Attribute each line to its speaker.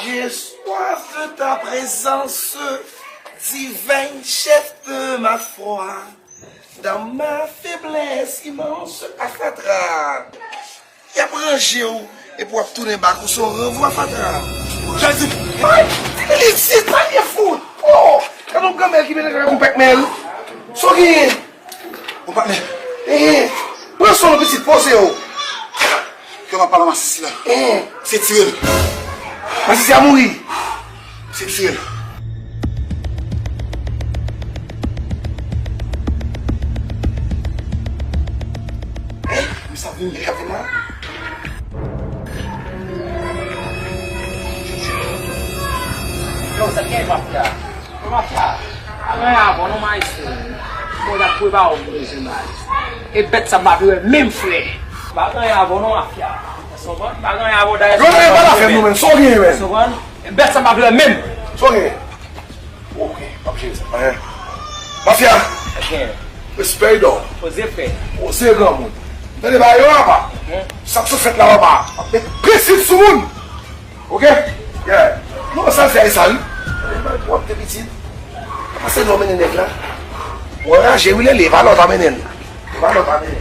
Speaker 1: J'ai soif de ta présence, divin chef de ma foi. Dans ma faiblesse immense, à Fatra. Il a branché et pour tourner bas pour son revoir Fatra. J'ai dit, il est si très fou. Oh, quand on gagne qui vient de la mel. Sogi.
Speaker 2: On parle.
Speaker 1: Prends son petit posé.
Speaker 2: Que va parler ici là. C'est tuer.
Speaker 1: Mais c'est à mourir.
Speaker 2: C'est tuer.
Speaker 1: Mais ça vient de là.
Speaker 3: Não, isso aqui é mafia. É mafia. Ganhava, não mais. Vou dar cuidar ao mesmo mais. E bet sa mafia mesmo flê. Vai ganhar, não mafia. Vai ganhar, vou dar.
Speaker 1: Não é para faire nous-mêmes, só rien, mais.
Speaker 3: E bet sa mafia mesmo.
Speaker 1: Só rien. Ok, papier ça. Mafia.
Speaker 3: Ok.
Speaker 1: Respect donc.
Speaker 3: Fazer fé.
Speaker 1: Você grand monde. Tenez ba yo là-bas. Ça se fait là-bas. Mais précis sur monde. OK? Yeah. Non, ça c'est ça. Pour tes petits. Parce que nous menons là. Ouais, j'ai eu les valeurs d'amener. Valeurs d'amener.